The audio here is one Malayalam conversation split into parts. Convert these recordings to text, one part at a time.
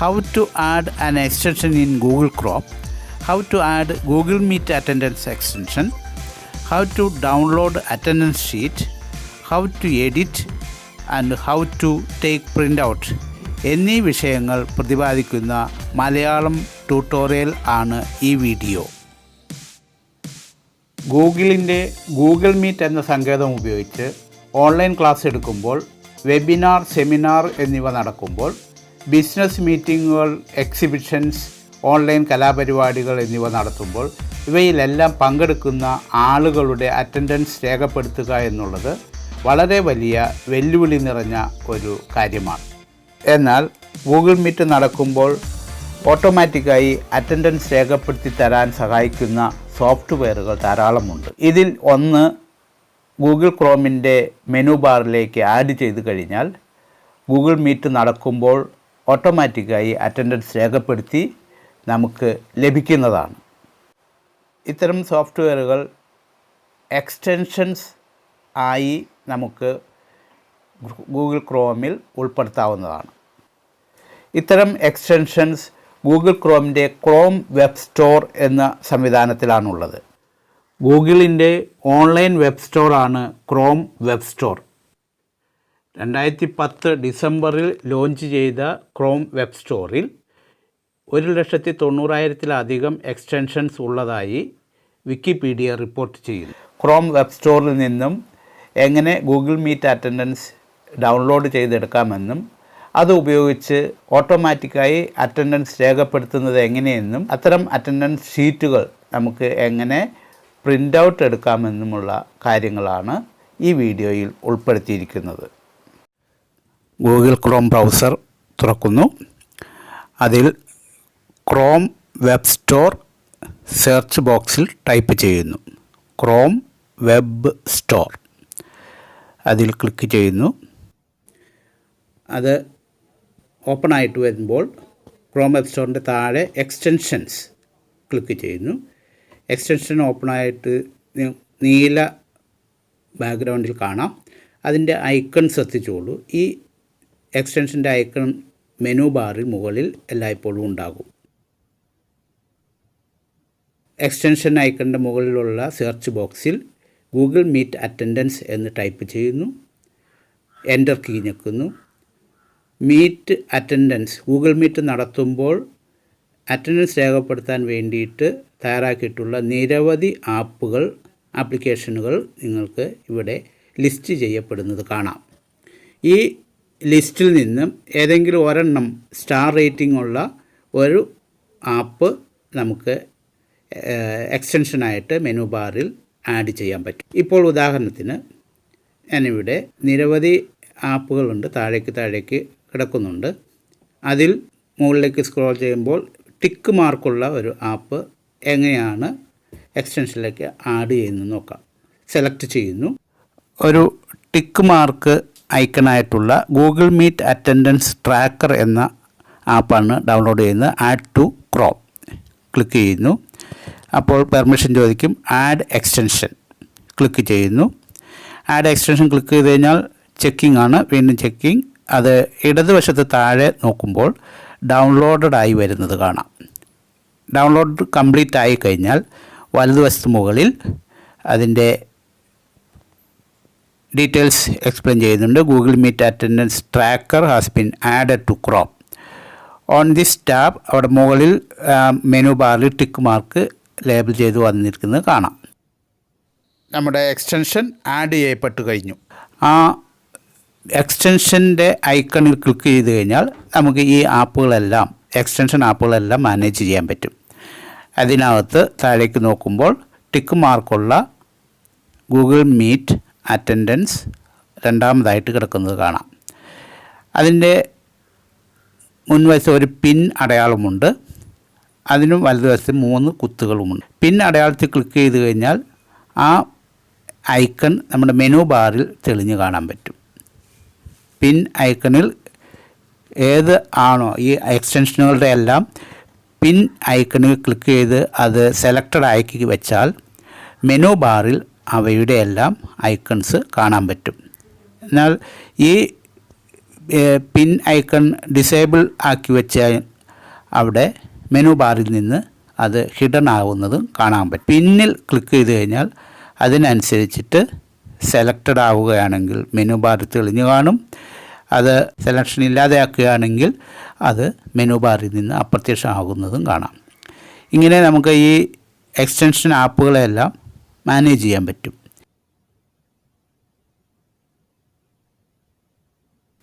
how to add an extension in Google Chrome, how to add Google Meet attendance extension, how to download attendance sheet, how to edit and how to take printout എന്നീ വിഷയങ്ങൾ പ്രതിപാദിക്കുന്ന മലയാളം ട്യൂട്ടോറിയൽ ആണ് ഈ വീഡിയോ. ഗൂഗിളിൻ്റെ ഗൂഗിൾ മീറ്റ് എന്ന സങ്കേതം ഉപയോഗിച്ച് ഓൺലൈൻ ക്ലാസ് എടുക്കുമ്പോൾ, വെബിനാർ, സെമിനാർ എന്നിവ നടക്കുമ്പോൾ, ബിസിനസ് മീറ്റിങ്ങുകൾ, എക്സിബിഷൻസ്, ഓൺലൈൻ കലാപരിപാടികൾ എന്നിവ നടത്തുമ്പോൾ ഇവയിലെല്ലാം പങ്കെടുക്കുന്ന ആളുകളുടെ അറ്റൻഡൻസ് രേഖപ്പെടുത്തുക എന്നുള്ളത് വളരെ വലിയ വെല്ലുവിളി നിറഞ്ഞ ഒരു കാര്യമാണ്. എന്നാൽ ഗൂഗിൾ മീറ്റ് നടക്കുമ്പോൾ ഓട്ടോമാറ്റിക്കായി അറ്റൻഡൻസ് രേഖപ്പെടുത്തി തരാൻ സഹായിക്കുന്ന സോഫ്റ്റ്വെയറുകൾ ധാരാളമുണ്ട്. ഇതിൽ ഒന്ന് ഗൂഗിൾ ക്രോമിൻ്റെ മെനു ബാറിലേക്ക് ആഡ് ചെയ്ത് കഴിഞ്ഞാൽ ഗൂഗിൾ മീറ്റ് നടക്കുമ്പോൾ ഓട്ടോമാറ്റിക്കായി അറ്റൻഡൻസ് രേഖപ്പെടുത്തി നമുക്ക് ലഭിക്കുന്നതാണ്. ഇത്തരം സോഫ്റ്റ്വെയറുകൾ എക്സ്റ്റൻഷൻസ് ആയി നമുക്ക് ഗൂഗിൾ ക്രോമിൽ ഉൾപ്പെടുത്താവുന്നതാണ്. ഇത്തരം എക്സ്റ്റൻഷൻസ് ഗൂഗിൾ ക്രോമിൻ്റെ ക്രോം വെബ് സ്റ്റോർ എന്ന സംവിധാനത്തിലാണുള്ളത്. ഗൂഗിളിൻ്റെ ഓൺലൈൻ വെബ് സ്റ്റോറാണ് ക്രോം വെബ് സ്റ്റോർ. 2010 ഡിസംബറിൽ ലോഞ്ച് ചെയ്ത ക്രോം വെബ് സ്റ്റോറിൽ 1,90,000-ത്തിലധികം എക്സ്റ്റൻഷൻസ് ഉള്ളതായി വിക്കിപീഡിയ റിപ്പോർട്ട് ചെയ്യുന്നു. ക്രോം വെബ് സ്റ്റോറിൽ നിന്നും എങ്ങനെ ഗൂഗിൾ മീറ്റ് അറ്റൻഡൻസ് ഡൗൺലോഡ് ചെയ്തെടുക്കാമെന്നും അത് ഉപയോഗിച്ച് ഓട്ടോമാറ്റിക്കായി അറ്റൻഡൻസ് രേഖപ്പെടുത്തുന്നത് എങ്ങനെയെന്നും അത്തരം അറ്റൻഡൻസ് ഷീറ്റുകൾ നമുക്ക് എങ്ങനെ പ്രിൻ്റ് ഔട്ട് എടുക്കാമെന്നുമുള്ള കാര്യങ്ങളാണ് ഈ വീഡിയോയിൽ ഉൾപ്പെടുത്തിയിരിക്കുന്നത്. ഗൂഗിൾ ക്രോം ബ്രൗസർ തുറക്കുന്നു. അതിൽ ക്രോം വെബ് സ്റ്റോർ സെർച്ച് ബോക്സിൽ ടൈപ്പ് ചെയ്യുന്നു. ക്രോം വെബ് സ്റ്റോർ അതിൽ ക്ലിക്ക് ചെയ്യുന്നു. അത് ഓപ്പൺ ആയിട്ട് വരുമ്പോൾ ക്രോം വെബ് സ്റ്റോറിൻ്റെ താഴെ എക്സ്റ്റൻഷൻസ് ക്ലിക്ക് ചെയ്യുന്നു. എക്സ്റ്റൻഷൻ ഓപ്പണായിട്ട് നീല ബാക്ക്ഗ്രൗണ്ടിൽ കാണാം. അതിൻ്റെ ഐക്കൺ ശ്രദ്ധിച്ചോളൂ. ഈ എക്സ്റ്റൻഷൻ്റെ ഐക്കൺ മെനു ബാറിൽ മുകളിൽ എല്ലായ്പ്പോഴും ഉണ്ടാകും. എക്സ്റ്റൻഷൻ ഐക്കണിൻ്റെ മുകളിലുള്ള സെർച്ച് ബോക്സിൽ ഗൂഗിൾ മീറ്റ് അറ്റൻഡൻസ് എന്ന് ടൈപ്പ് ചെയ്യുന്നു. എൻ്റർ കീ ഞെക്കുന്നു. മീറ്റ് അറ്റൻഡൻസ് ഗൂഗിൾ മീറ്റ് നടത്തുമ്പോൾ അറ്റൻഡൻസ് രേഖപ്പെടുത്താൻ വേണ്ടിയിട്ട് തയ്യാറാക്കിയിട്ടുള്ള നിരവധി ആപ്ലിക്കേഷനുകൾ നിങ്ങൾക്ക് ഇവിടെ ലിസ്റ്റ് ചെയ്യപ്പെടുന്നത് കാണാം. ഈ ലിസ്റ്റിൽ നിന്നും ഏതെങ്കിലും ഒരെണ്ണം സ്റ്റാർ റേറ്റിംഗ് ഉള്ള ഒരു ആപ്പ് നമുക്ക് എക്സ്റ്റൻഷനായിട്ട് മെനു ബാറിൽ ആഡ് ചെയ്യാൻ പറ്റും. ഇപ്പോൾ ഉദാഹരണത്തിന് ഞാനിവിടെ നിരവധി ആപ്പുകളുണ്ട്, താഴേക്ക് കിടക്കുന്നുണ്ട്. അതിൽ മുകളിലേക്ക് സ്ക്രോൾ ചെയ്യുമ്പോൾ ടിക്ക് മാർക്കുള്ള ഒരു ആപ്പ് എങ്ങനെയാണ് എക്സ്റ്റൻഷനിലേക്ക് ആഡ് ചെയ്യുന്നത് നോക്കാം. സെലക്ട് ചെയ്യുന്നു. ഒരു ടിക്ക് മാർക്ക് ഐക്കണായിട്ടുള്ള ഗൂഗിൾ മീറ്റ് അറ്റൻഡൻസ് ട്രാക്കർ എന്ന ആപ്പാണ് ഡൗൺലോഡ് ചെയ്യുന്നത്. ആഡ് ടു ക്രോം ക്ലിക്ക് ചെയ്യുന്നു. അപ്പോൾ പെർമിഷൻ ചോദിക്കും. ആഡ് എക്സ്റ്റൻഷൻ ക്ലിക്ക് ചെയ്യുന്നു. ആഡ് എക്സ്റ്റൻഷൻ ക്ലിക്ക് ചെയ്ത് കഴിഞ്ഞാൽ ചെക്കിംഗ് ആണ്. വീണ്ടും ചെക്കിംഗ്. അത് ഇടതുവശത്ത് താഴെ നോക്കുമ്പോൾ ഡൗൺലോഡഡ് ആയി വരുന്നത് കാണാം. ഡൗൺലോഡ് കംപ്ലീറ്റ് ആയി കഴിഞ്ഞാൽ വലതുവശത്ത് മുകളിൽ അതിൻ്റെ ഡീറ്റെയിൽസ് എക്സ്പ്ലെയിൻ ചെയ്യുന്നുണ്ട്. Google Meet attendance tracker has been added to Chrome. On this tab അവിടെ മുകളിൽ മെനു ബാറിൽ ടിക്ക് മാർക്ക് ലേബിൾ ചെയ്ത് വന്നിരിക്കുന്നത് കാണാം. നമ്മുടെ എക്സ്റ്റൻഷൻ ആഡ് ചെയ്യപ്പെട്ടു കഴിഞ്ഞു. ആ എക്സ്റ്റൻഷൻ്റെ ഐക്കണിൽ ക്ലിക്ക് ചെയ്ത് കഴിഞ്ഞാൽ നമുക്ക് ഈ ആപ്പുകളെല്ലാം എക്സ്റ്റൻഷൻ ആപ്പുകളെല്ലാം മാനേജ് ചെയ്യാൻ പറ്റും. അതിനകത്ത് താഴേക്ക് നോക്കുമ്പോൾ ടിക്ക് മാർക്കുള്ള ഗൂഗിൾ മീറ്റ് അറ്റൻഡൻസ് രണ്ടാമതായിട്ട് കിടക്കുന്നത് കാണാം. അതിൻ്റെ മുൻവശത്ത് ഒരു പിൻ അടയാളമുണ്ട്. അതിനും വലതുവശത്ത് 3 കുത്തുകളുമുണ്ട്. പിൻ അടയാളത്തിൽ ക്ലിക്ക് ചെയ്ത് കഴിഞ്ഞാൽ ആ ഐക്കൺ നമ്മുടെ മെനു ബാറിൽ തെളിഞ്ഞ് കാണാൻ പറ്റും. പിൻ ഐക്കണിൽ ഏത് ആണോ ഈ എക്സ്റ്റൻഷനുകളുടെ എല്ലാം പിൻ ഐക്കണിൽ ക്ലിക്ക് ചെയ്ത് അത് സെലക്റ്റഡ് ആക്കി വെച്ചാൽ മെനു ബാറിൽ അവയുടെ എല്ലാം ഐക്കൺസ് കാണാൻ പറ്റും. എന്നാൽ ഈ പിൻ ഐക്കൺ ഡിസേബിൾ ആക്കി വെച്ച് അവിടെ മെനു ബാറിൽ നിന്ന് അത് ഹിഡൻ ആവുന്നതും കാണാൻ പറ്റും. പിന്നിൽ ക്ലിക്ക് ചെയ്ത് കഴിഞ്ഞാൽ അതിനനുസരിച്ചിട്ട് സെലക്റ്റഡ് ആവുകയാണെങ്കിൽ മെനു ബാറിൽ തെളിഞ്ഞു കാണും. അത് സെലക്ഷൻ ഇല്ലാതെയാക്കുകയാണെങ്കിൽ അത് മെനു ബാറിൽ നിന്ന് അപ്രത്യക്ഷമാകുന്നതും കാണാം. ഇങ്ങനെ നമുക്ക് ഈ എക്സ്റ്റൻഷൻ ആപ്പുകളെല്ലാം മാനേജ് ചെയ്യാൻ പറ്റും.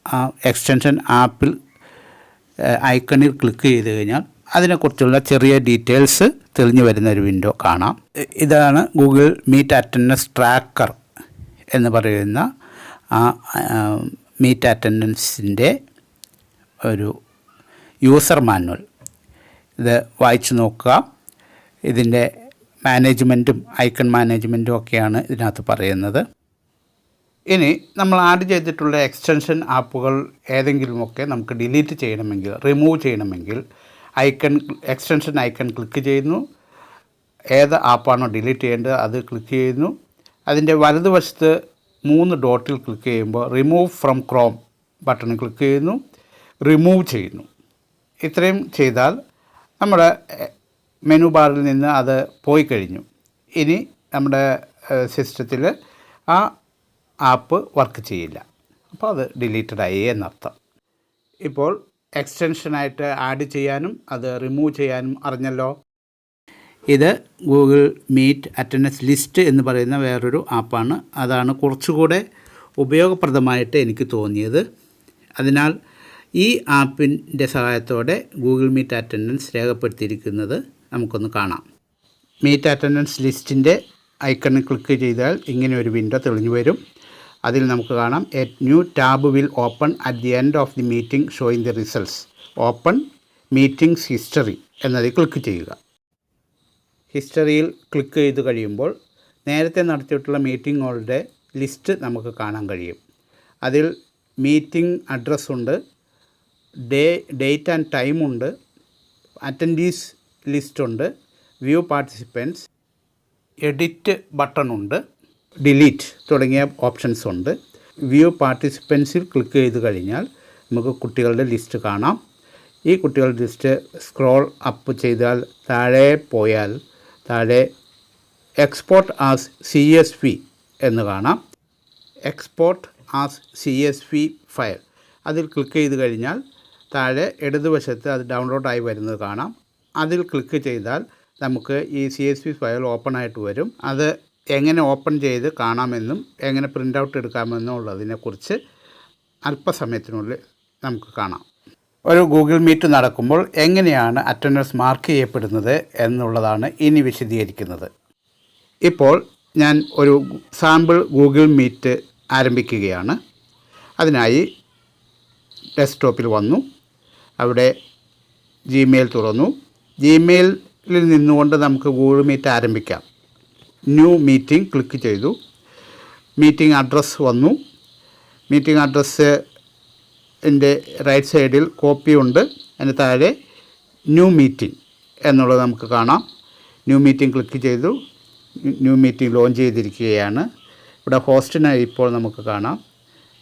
ആ എക്സ്റ്റൻഷൻ ആപ്പിൽ ഐക്കണിൽ ക്ലിക്ക് ചെയ്ത് കഴിഞ്ഞാൽ അതിനെക്കുറിച്ചുള്ള ചെറിയ ഡീറ്റെയിൽസ് തെളിഞ്ഞു വരുന്ന ഒരു വിൻഡോ കാണാം. ഇതാണ് ഗൂഗിൾ മീറ്റ് അറ്റൻഡൻസ് ട്രാക്കർ എന്ന് പറയുന്ന ആ മീറ്റ് അറ്റൻഡൻസിൻ്റെ ഒരു യൂസർ മാനുവൽ. ഇത് വായിച്ചു നോക്കുക. ഇതിൻ്റെ മാനേജ്മെൻറ്റും ഐക്കൺ മാനേജ്മെൻറ്റും ഒക്കെയാണ് ഇതിനകത്ത് പറയുന്നത്. ഇനി നമ്മൾ ആഡ് ചെയ്തിട്ടുള്ള എക്സ്റ്റൻഷൻ ആപ്പുകൾ ഏതെങ്കിലുമൊക്കെ നമുക്ക് ഡിലീറ്റ് ചെയ്യണമെങ്കിൽ, റിമൂവ് ചെയ്യണമെങ്കിൽ എക്സ്റ്റൻഷൻ ഐക്കൺ ക്ലിക്ക് ചെയ്യുന്നു. ഏത് ആപ്പാണോ ഡിലീറ്റ് ചെയ്യേണ്ടത് അത് ക്ലിക്ക് ചെയ്യുന്നു. അതിൻ്റെ വലതുവശത്ത് 3 ഡോട്ടിൽ ക്ലിക്ക് ചെയ്യുമ്പോൾ remove from Chrome button click ചെയ്യുന്നു, റിമൂവ് ചെയ്യുന്നു. ഇത്രയും ചെയ്താൽ നമ്മുടെ മെനു ബാറിൽ നിന്ന് അത് പോയി കഴിഞ്ഞു. ഇനി നമ്മുടെ സിസ്റ്റത്തിൽ ആ ആപ്പ് വർക്ക് ചെയ്യില്ല. അപ്പോൾ അത് ഡിലീറ്റഡ് ആയി എന്നർത്ഥം. ഇപ്പോൾ എക്സ്റ്റൻഷനായിട്ട് ആഡ് ചെയ്യാനും അത് റിമൂവ് ചെയ്യാനും അറിഞ്ഞല്ലോ. ഇത് ഗൂഗിൾ മീറ്റ് അറ്റൻഡൻസ് ലിസ്റ്റ് എന്ന് പറയുന്ന വേറൊരു ആപ്പാണ്. അതാണ് കുറച്ചുകൂടെ ഉപയോഗപ്രദമായിട്ട് എനിക്ക് തോന്നിയത്. അതിനാൽ ഈ ആപ്പിൻ്റെ സഹായത്തോടെ ഗൂഗിൾ മീറ്റ് അറ്റൻഡൻസ് രേഖപ്പെടുത്തിയിരിക്കുന്നത് നമുക്കൊന്ന് കാണാം. മീറ്റ് അറ്റൻഡൻസ് ലിസ്റ്റിൻ്റെ ഐക്കണിൽ ക്ലിക്ക് ചെയ്താൽ ഇങ്ങനെ ഒരു വിൻഡോ തെളിഞ്ഞു വരും. അതിൽ നമുക്ക് കാണാം A new tab will open at the end of the meeting showing the results. Open meetings history എന്നതിൽ ക്ലിക്ക് ചെയ്യുക. ഹിസ്റ്ററിയിൽ ക്ലിക്ക് ചെയ്ത് കഴിയുമ്പോൾ നേരത്തെ നടത്തിയിട്ടുള്ള മീറ്റിങ്ങുകളുടെ ലിസ്റ്റ് നമുക്ക് കാണാൻ കഴിയും. അതിൽ മീറ്റിംഗ് അഡ്രസ്സുണ്ട്, ഡേറ്റ് ആൻഡ് ടൈമുണ്ട്, അറ്റൻഡീസ് ലിസ്റ്റുണ്ട്, വ്യൂ പാർട്ടിസിപ്പൻസ്, എഡിറ്റ് ബട്ടണുണ്ട്, ഡിലീറ്റ് തുടങ്ങിയ ഓപ്ഷൻസ് ഉണ്ട്. വ്യൂ പാർട്ടിസിപ്പൻസിൽ ക്ലിക്ക് ചെയ്ത് കഴിഞ്ഞാൽ നമുക്ക് കുട്ടികളുടെ ലിസ്റ്റ് കാണാം. ഈ കുട്ടികളുടെ ലിസ്റ്റ് സ്ക്രോൾ അപ്പ് ചെയ്താൽ താഴെ പോയാൽ താഴെ എക്സ്പോർട്ട് ആസ് CSV എന്ന് കാണാം. എക്സ്പോർട്ട് ആസ് CSV ഫയൽ അതിൽ ക്ലിക്ക് ചെയ്ത് കഴിഞ്ഞാൽ താഴെ ഇടതുവശത്ത് അത് ഡൗൺലോഡായി വരുന്നത് കാണാം. അതിൽ ക്ലിക്ക് ചെയ്താൽ നമുക്ക് ഈ CSV ഫയൽ ഓപ്പൺ ആയിട്ട് വരും. അത് എങ്ങനെ ഓപ്പൺ ചെയ്ത് കാണാമെന്നും എങ്ങനെ പ്രിൻ്റ് ഔട്ട് എടുക്കാമെന്നും ഉള്ളതിനെക്കുറിച്ച് അല്പസമയത്തിനുള്ളിൽ നമുക്ക് കാണാം. ഒരു ഗൂഗിൾ മീറ്റ് നടക്കുമ്പോൾ എങ്ങനെയാണ് അറ്റൻഡൻസ് മാർക്ക് ചെയ്യപ്പെടുന്നത് എന്നുള്ളതാണ് ഇനി വിശദീകരിക്കുന്നത്. ഇപ്പോൾ ഞാൻ ഒരു സാമ്പിൾ ഗൂഗിൾ മീറ്റ് ആരംഭിക്കുകയാണ്. അതിനായി ഡെസ്ക്ടോപ്പിൽ വന്നു, അവിടെ ജിമെയിൽ തുറന്നു. ജിമെയിലിൽ നിന്നുകൊണ്ട് നമുക്ക് ഗൂഗിൾ മീറ്റ് ആരംഭിക്കാം. ന്യൂ മീറ്റിംഗ് ക്ലിക്ക് ചെയ്തു. മീറ്റിംഗ് അഡ്രസ്സ് വന്നു. മീറ്റിംഗ് അഡ്രസ്സ് എൻ്റെ റൈറ്റ് സൈഡിൽ കോപ്പി ഉണ്ട്. അതിന് താഴെ ന്യൂ മീറ്റിംഗ് എന്നുള്ളത് നമുക്ക് കാണാം. ന്യൂ മീറ്റിംഗ് ക്ലിക്ക് ചെയ്തു. ന്യൂ മീറ്റിംഗ് ലോഞ്ച് ചെയ്തിരിക്കുകയാണ്. ഇവിടെ ഹോസ്റ്റിനായി ഇപ്പോൾ നമുക്ക് കാണാം.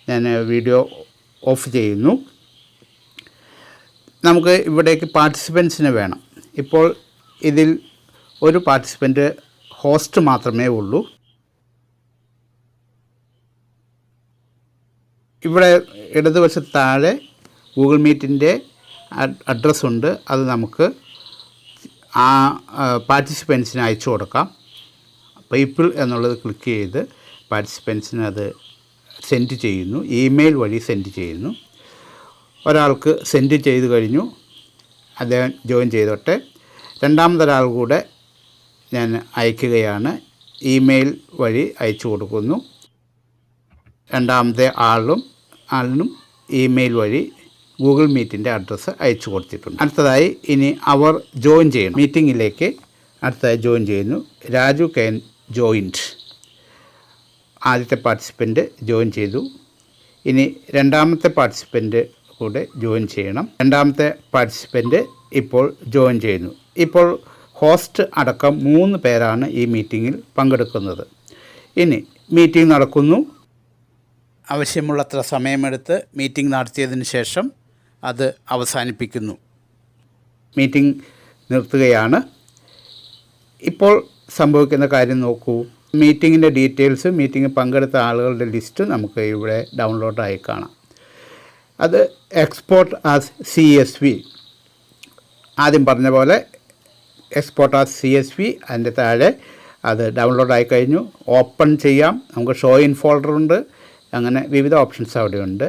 ഞാൻ വീഡിയോ ഓഫ് ചെയ്യുന്നു. നമുക്ക് ഇവിടേക്ക് പാർട്ടിസിപ്പൻസിനെ വേണം. ഇപ്പോൾ ഇതിൽ ഒരു പാർട്ടിസിപ്പൻറ്റ് ഹോസ്റ്റ് മാത്രമേ ഉള്ളൂ. ഇവിടെ ഇടതുവശത്ത് താഴെ ഗൂഗിൾ മീറ്റിൻ്റെ അഡ്രസ്സുണ്ട്. അത് നമുക്ക് ആ പാർട്ടിസിപ്പൻസിന് അയച്ചു കൊടുക്കാം. പീപ്പിൾ എന്നുള്ളത് ക്ലിക്ക് ചെയ്ത് പാർട്ടിസിപ്പൻസിന് അത് സെൻഡ് ചെയ്യുന്നു. ഇമെയിൽ വഴി സെൻഡ് ചെയ്യുന്നു. ഒരാൾക്ക് സെൻഡ് ചെയ്ത് കഴിഞ്ഞു, അദ്ദേഹം ജോയിൻ ചെയ്തോട്ടെ. രണ്ടാമതൊരാൾ കൂടെ ഞാൻ അയക്കുകയാണ്. ഇമെയിൽ വഴി അയച്ചു കൊടുക്കുന്നു. രണ്ടാമത്തെ ആളിനും ഇമെയിൽ വഴി ഗൂഗിൾ മീറ്റിൻ്റെ അഡ്രസ്സ് അയച്ചു കൊടുത്തിട്ടുണ്ട്. അടുത്തതായി ഇനി അവർ ജോയിൻ ചെയ്യണം. മീറ്റിങ്ങിലേക്ക് അടുത്തതായി ജോയിൻ ചെയ്യുന്നു. രാജു കെൻ ജോയിൻഡ്. ആദ്യത്തെ പാർട്ടിസിപ്പൻറ്റ് ജോയിൻ ചെയ്തു. ഇനി രണ്ടാമത്തെ പാർട്ടിസിപ്പൻറ്റ് കൂടെ ജോയിൻ ചെയ്യണം. രണ്ടാമത്തെ പാർട്ടിസിപ്പൻറ്റ് ഇപ്പോൾ ജോയിൻ ചെയ്യുന്നു. ഇപ്പോൾ ഹോസ്റ്റ് അടക്കം 3 പേരാണ് ഈ മീറ്റിങ്ങിൽ പങ്കെടുക്കുന്നത്. ഇനി മീറ്റിംഗ് നടക്കുന്നു. ആവശ്യമുള്ളത്ര സമയമെടുത്ത് മീറ്റിംഗ് നടത്തിയതിന് ശേഷം അത് അവസാനിപ്പിക്കുന്നു. മീറ്റിംഗ് നിർത്തുകയാണ്. ഇപ്പോൾ സംഭവിക്കുന്ന കാര്യം നോക്കൂ. മീറ്റിങ്ങിൻ്റെ ഡീറ്റെയിൽസ്, മീറ്റിംഗ് പങ്കെടുത്ത ആളുകളുടെ ലിസ്റ്റ് നമുക്ക് ഇവിടെ ഡൗൺലോഡായി കാണാം. അത് എക്സ്പോർട്ട് ആസ് CSV, ആദ്യം പറഞ്ഞ പോലെ എക്സ്പോർട്ട് ആസ് CSV, അതിൻ്റെ താഴെ അത് ഡൗൺലോഡായി കഴിഞ്ഞു. ഓപ്പൺ ചെയ്യാം, നമുക്ക് ഷോ ഇൻ ഫോൾഡർ ഉണ്ട്, അങ്ങനെ വിവിധ ഓപ്ഷൻസ് അവിടെയുണ്ട്.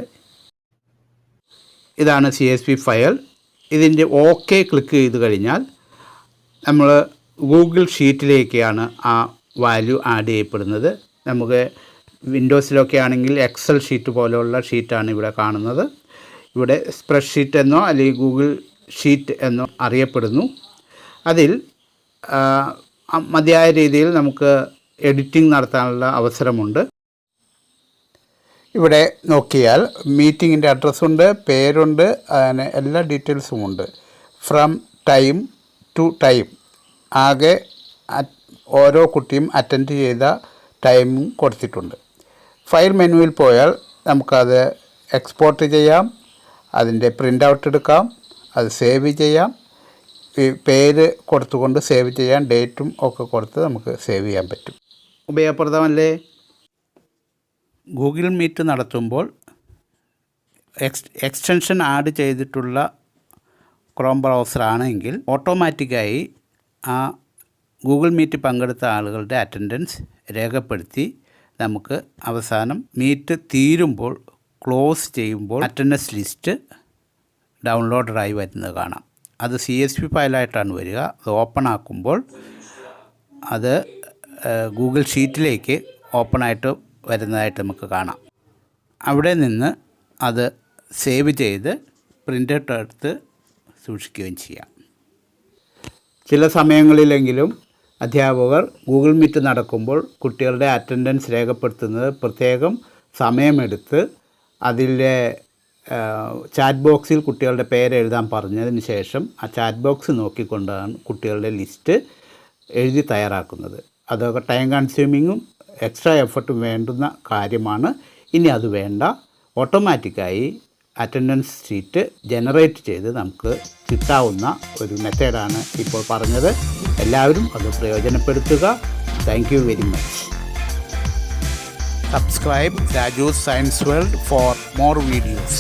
ഇതാണ് CSV ഫയൽ. ഇതിൻ്റെ OK ക്ലിക്ക് ചെയ്ത് കഴിഞ്ഞാൽ നമ്മൾ ഗൂഗിൾ ഷീറ്റിലേക്കാണ് ആ വാല്യൂ ആഡ് ചെയ്യപ്പെടുന്നത്. നമുക്ക് വിൻഡോസിലൊക്കെ ആണെങ്കിൽ എക്സൽ ഷീറ്റ് പോലെയുള്ള ഷീറ്റാണ് ഇവിടെ കാണുന്നത്. ഇവിടെ സ്പ്രെഡ് ഷീറ്റ് എന്നോ അല്ലെങ്കിൽ ഗൂഗിൾ ഷീറ്റ് എന്നോ അറിയപ്പെടുന്നു. അതിൽ മതിയായ രീതിയിൽ നമുക്ക് എഡിറ്റിംഗ് നടത്താനുള്ള അവസരമുണ്ട്. ഇവിടെ നോക്കിയാൽ മീറ്റിങ്ങിൻ്റെ അഡ്രസ്സുണ്ട്, പേരുണ്ട്, അങ്ങനെ എല്ലാ ഡീറ്റെയിൽസും ഉണ്ട്. ഫ്രം ടൈം ടു ടൈം, ആകെ ഓരോ കുട്ടിയും അറ്റൻഡ് ചെയ്ത ടൈമും കൊടുത്തിട്ടുണ്ട്. ഫയൽ മെനുവിൽ പോയാൽ നമുക്കത് എക്സ്പോർട്ട് ചെയ്യാം, അതിൻ്റെ പ്രിൻ്റ് ഔട്ട് എടുക്കാം, അത് സേവ് ചെയ്യാം. പേര് കൊടുത്തുകൊണ്ട് സേവ് ചെയ്യാം, ഡേറ്റും ഒക്കെ കൊടുത്ത് നമുക്ക് സേവ് ചെയ്യാൻ പറ്റും. ഉപയോഗപ്രദമല്ലേ? ഗൂഗിൾ മീറ്റ് നടത്തുമ്പോൾ എക്സ്റ്റൻഷൻ ആഡ് ചെയ്തിട്ടുള്ള ക്രോം ബ്രൗസറാണെങ്കിൽ ഓട്ടോമാറ്റിക്കായി ആ ഗൂഗിൾ മീറ്റ് പങ്കെടുത്ത ആളുകളുടെ അറ്റൻഡൻസ് രേഖപ്പെടുത്തി നമുക്ക് അവസാനം മീറ്റ് തീരുമ്പോൾ ക്ലോസ് ചെയ്യുമ്പോൾ അറ്റൻഡൻസ് ലിസ്റ്റ് ഡൗൺലോഡറായി വരുന്നത് കാണാം. അത് CSV ഫയലായിട്ടാണ് വരിക. അത് ഓപ്പൺ ആക്കുമ്പോൾ അത് ഗൂഗിൾ ഷീറ്റിലേക്ക് ഓപ്പണായിട്ട് വരുന്നതായിട്ട് നമുക്ക് കാണാം. അവിടെ നിന്ന് അത് സേവ് ചെയ്ത് പ്രിൻ്റ് ഔട്ട് എടുത്ത് സൂക്ഷിക്കുകയും ചെയ്യാം. ചില സമയങ്ങളിലെങ്കിലും അധ്യാപകർ ഗൂഗിൾ മീറ്റ് നടക്കുമ്പോൾ കുട്ടികളുടെ അറ്റൻഡൻസ് രേഖപ്പെടുത്തുന്നത് പ്രത്യേകം സമയമെടുത്ത് അതിലെ ചാറ്റ് ബോക്സിൽ കുട്ടികളുടെ പേര് എഴുതാൻ പറഞ്ഞതിന് ശേഷം ആ ചാറ്റ് ബോക്സ് നോക്കിക്കൊണ്ടാണ് കുട്ടികളുടെ ലിസ്റ്റ് എഴുതി തയ്യാറാക്കുന്നത്. അതൊക്കെ ടൈം കൺസ്യൂമിങ്ങും എക്സ്ട്രാ എഫർട്ടും വേണ്ടുന്ന കാര്യമാണ്. ഇനി അത് വേണ്ട, ഓട്ടോമാറ്റിക്കായി അറ്റൻഡൻസ് ഷീറ്റ് ജനറേറ്റ് ചെയ്ത് നമുക്ക് കിട്ടാവുന്ന ഒരു മെത്തേഡാണ് ഇപ്പോൾ പറഞ്ഞത്. എല്ലാവരും അത് പ്രയോജനപ്പെടുത്തുക. Thank you very much. Subscribe Raju's Science World for more videos.